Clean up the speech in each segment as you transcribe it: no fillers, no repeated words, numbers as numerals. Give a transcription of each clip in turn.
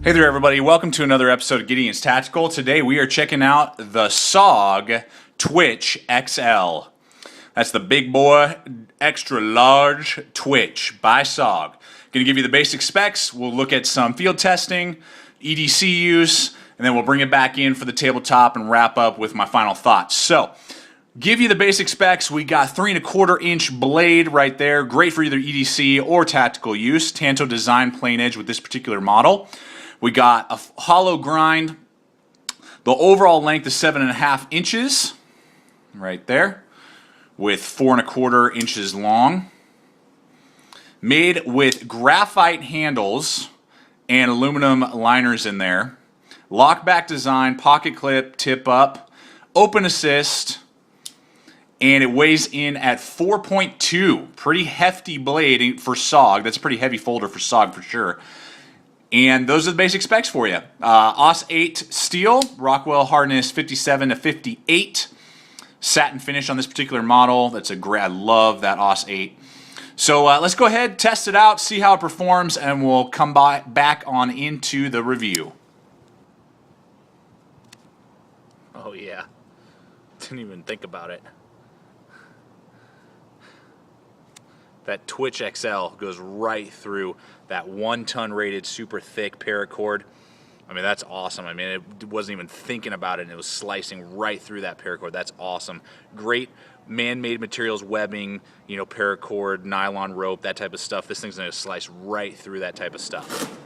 Hey there everybody, welcome to another episode of Gideon's Tactical. Today we are checking out the SOG Twitch XL. That's the big boy, extra large Twitch by SOG. Gonna give you the basic specs, we'll look at some field testing, EDC use, and then we'll bring it back in for the tabletop and wrap up with my final thoughts. So, give you the basic specs. We got 3¼ inch blade right there, great for either EDC or tactical use. Tanto design plain edge with this particular model. We got a hollow grind. The overall length is 7½ inches, right there, with 4¼ inches long. Made with graphite handles and aluminum liners in there. Lockback design, pocket clip, tip up, open assist, and it weighs in at 4.2. Pretty hefty blade for SOG. That's a pretty heavy folder for SOG for sure. And those are the basic specs for you. AUS 8 steel, Rockwell hardness 57 to 58. Satin finish on this particular model. That's a great, I love that AUS 8. So let's go ahead, test it out, see how it performs, and we'll come back on into the review. Oh yeah, didn't even think about it. That Twitch XL goes right through that 1-ton rated super thick paracord. I mean, that's awesome. I mean, it wasn't even thinking about it, and it was slicing right through that paracord. That's awesome. Great man-made materials, webbing, you know, paracord, nylon rope, that type of stuff. This thing's gonna slice right through that type of stuff.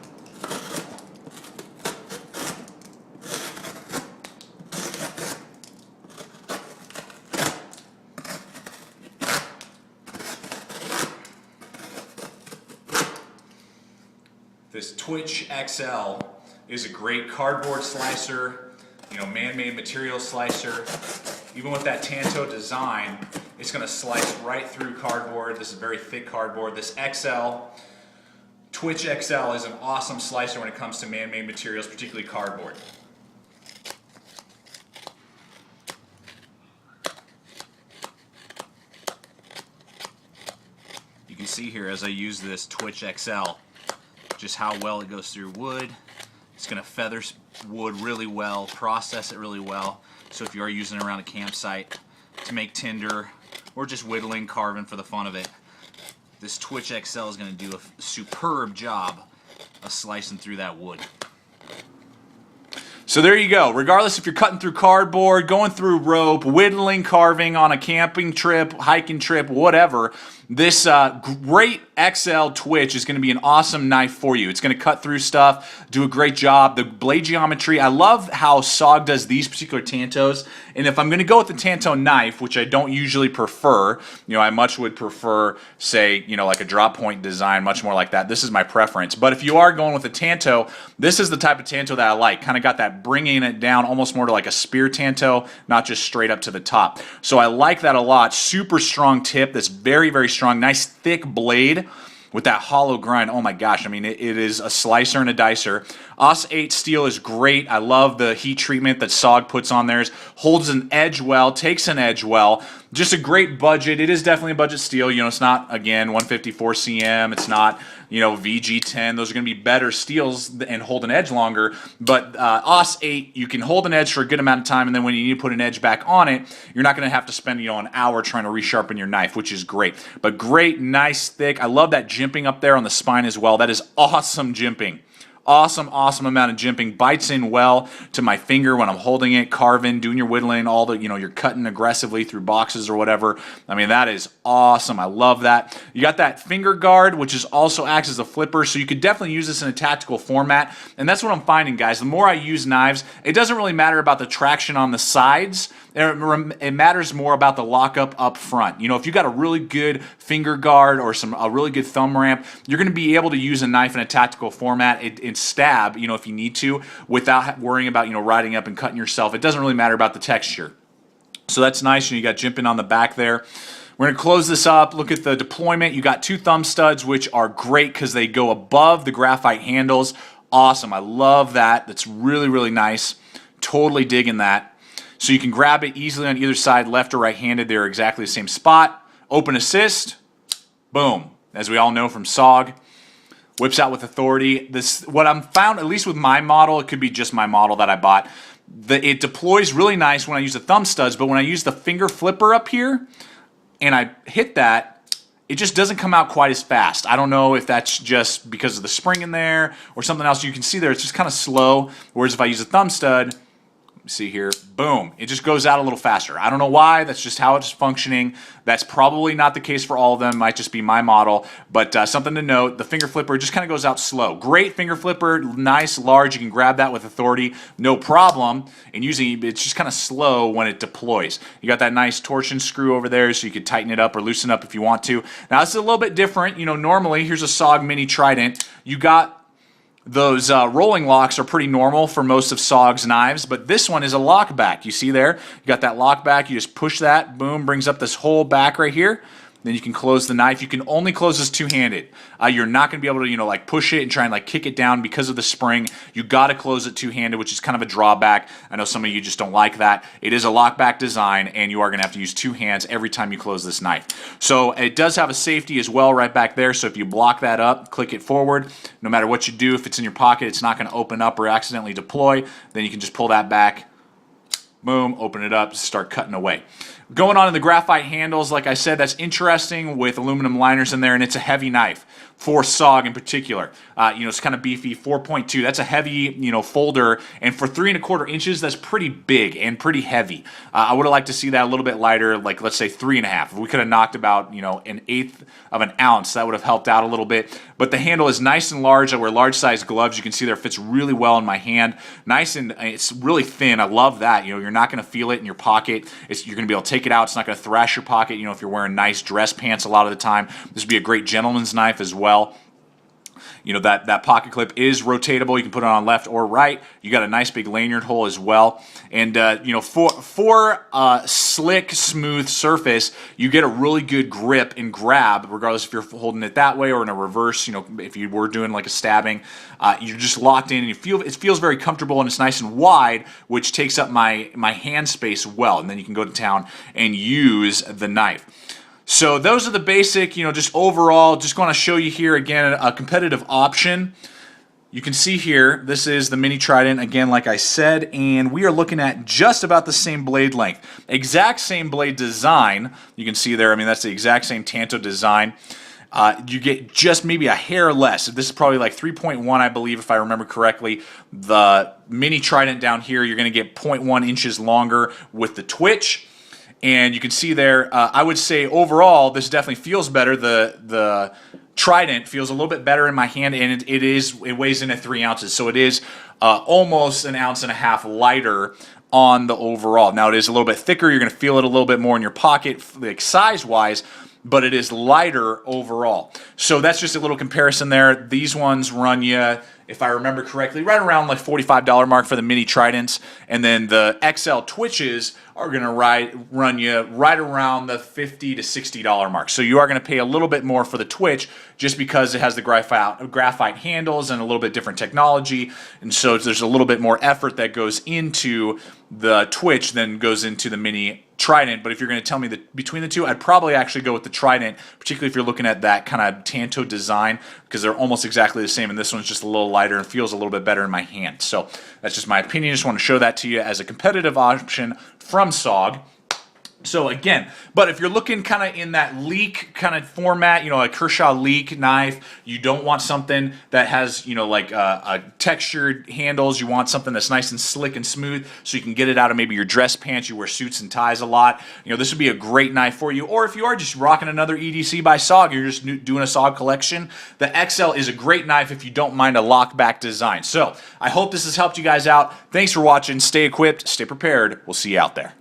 This Twitch XL is a great cardboard slicer, you know, man-made material slicer. Even with that Tanto design, it's going to slice right through cardboard. This is very thick cardboard. This Twitch XL is an awesome slicer when it comes to man-made materials, particularly cardboard. You can see here as I use this Twitch XL, just how well it goes through wood. It's going to feather wood really well, process it really well. So if you are using it around a campsite to make tinder or just whittling, carving for the fun of it, this Twitch XL is going to do a superb job of slicing through that wood. So there you go. Regardless if you're cutting through cardboard, going through rope, whittling, carving on a camping trip, hiking trip, whatever, this great XL Twitch is going to be an awesome knife for you. It's going to cut through stuff, do a great job. The blade geometry, I love how SOG does these particular Tantos. And if I'm going to go with the Tanto knife, which I don't usually prefer, you know, I much would prefer, say, you know, like a drop point design, much more like that. This is my preference. But if you are going with a Tanto, this is the type of Tanto that I like. Kind of got that bringing it down almost more to like a spear Tanto, not just straight up to the top. So I like that a lot. Super strong tip that's very, very strong. Nice thick blade with that hollow grind. Oh my gosh, I mean, it is a slicer and a dicer. AUS 8 steel is great. I love the heat treatment that SOG puts on theirs. Holds an edge well, takes an edge well. Just a great budget. It is definitely a budget steel. You know, it's not, again, 154 cm. It's not, you know, VG10. Those are going to be better steels and hold an edge longer. But AUS 8, you can hold an edge for a good amount of time, and then when you need to put an edge back on it, you're not going to have to spend, you know, an hour trying to resharpen your knife, which is great. But great, nice, thick. I love that jimping up there on the spine as well. That is awesome jimping. Awesome, awesome amount of jimping. Bites in well to my finger when I'm holding it, carving, doing your whittling, all the, you know, you're cutting aggressively through boxes or whatever. I mean, that is awesome. I love that. You got that finger guard, which is also acts as a flipper, so you could definitely use this in a tactical format. And that's what I'm finding, guys. The more I use knives, it doesn't really matter about the traction on the sides. It matters more about the lockup up front. You know, if you got a really good finger guard or a really good thumb ramp, you're going to be able to use a knife in a tactical format and stab, you know, if you need to, without worrying about, you know, riding up and cutting yourself. It doesn't really matter about the texture. So that's nice. You got jimping on the back there. We're going to close this up. Look at the deployment. You got 2 thumb studs, which are great because they go above the graphite handles. Awesome. I love that. That's really, really nice. Totally digging that. So you can grab it easily on either side, left or right-handed. They're exactly the same spot. Open assist. Boom. As we all know from SOG. whips out with authority. What I'm found, at least with my model, it could be just my model that I bought, it deploys really nice when I use the thumb studs, but when I use the finger flipper up here and I hit that, it just doesn't come out quite as fast. I don't know if that's just because of the spring in there or something else. You can see there it's just kind of slow, whereas if I use a thumb stud, see here, boom, it just goes out a little faster. I don't know why, that's just how it's functioning. That's probably not the case for all of them, might just be my model, but something to note, the finger flipper just kind of goes out slow. Great finger flipper, nice, large, you can grab that with authority, no problem, and using it's just kind of slow when it deploys. You got that nice torsion screw over there so you can tighten it up or loosen up if you want to. Now this is a little bit different, you know, normally, here's a SOG Mini Trident, you got those rolling locks are pretty normal for most of SOG's knives, but this one is a lock back. You see there? You got that lock back. You just push that, boom, brings up this whole back right here. Then you can close the knife. You can only close this two-handed. You're not going to be able to, you know, like push it and try and like kick it down because of the spring. You got to close it two-handed, which is kind of a drawback. I know some of you just don't like that. It is a lockback design, and you are going to have to use two hands every time you close this knife. So it does have a safety as well right back there. So if you block that up, click it forward, no matter what you do, if it's in your pocket, it's not going to open up or accidentally deploy. Then you can just pull that back, boom, open it up, start cutting away. Going on in the graphite handles, like I said, that's interesting with aluminum liners in there, and it's a heavy knife for SOG in particular. You know, it's kind of beefy, 4.2. That's a heavy, you know, folder, and for 3 1/4 inches, that's pretty big and pretty heavy. I would have liked to see that a little bit lighter, like let's say 3 1/2. If we could have knocked about, you know, 1/8 of an ounce, that would have helped out a little bit. But the handle is nice and large. I wear large-sized gloves. You can see there it fits really well in my hand. Nice and it's really thin. I love that. You know, you're not going to feel it in your pocket. You're going to be able to take it out. It's not going to thrash your pocket. You know, if you're wearing nice dress pants a lot of the time, this would be a great gentleman's knife as well. You know, that pocket clip is rotatable. You can put it on left or right. You got a nice big lanyard hole as well. And, you know, for slick, smooth surface, you get a really good grip and grab, regardless if you're holding it that way or in a reverse. You know, if you were doing like a stabbing, you're just locked in and it feels very comfortable, and it's nice and wide, which takes up my hand space well. And then you can go to town and use the knife. So those are the basic, you know, just overall, just going to show you here again a competitive option. You can see here, this is the Mini Trident, again, like I said, and we are looking at just about the same blade length. Exact same blade design. You can see there, I mean, that's the exact same Tanto design. You get just maybe a hair less. This is probably like 3.1, I believe, if I remember correctly. The Mini Trident down here, you're going to get 0.1 inches longer with the twitch. And you can see there, I would say overall, this definitely feels better. The Trident feels a little bit better in my hand, and it weighs in at 3 ounces. So it is almost 1.5 ounces lighter on the overall. Now it is a little bit thicker. You're going to feel it a little bit more in your pocket, like size-wise, but it is lighter overall. So that's just a little comparison there. These ones run you, if I remember correctly, right around like $45 mark for the Mini Tridents, and then the XL Twitches are going to run you right around the $50 to $60 mark. So you are going to pay a little bit more for the Twitch just because it has the graphite handles and a little bit different technology, and so there's a little bit more effort that goes into the Twitch than goes into the Mini Trident. But if you're going to tell me that between the two, I'd probably actually go with the Trident, particularly if you're looking at that kind of Tanto design, because they're almost exactly the same, and this one's just a little lighter and feels a little bit better in my hand. So that's just my opinion. Just want to show that to you as a competitive option from SOG. So again, but if you're looking kind of in that leek kind of format, you know, a Kershaw leek knife, you don't want something that has, you know, like a textured handles. You want something that's nice and slick and smooth so you can get it out of maybe your dress pants. You wear suits and ties a lot. You know, this would be a great knife for you. Or if you are just rocking another EDC by SOG, you're just doing a SOG collection, the XL is a great knife if you don't mind a lockback design. So I hope this has helped you guys out. Thanks for watching. Stay equipped, stay prepared. We'll see you out there.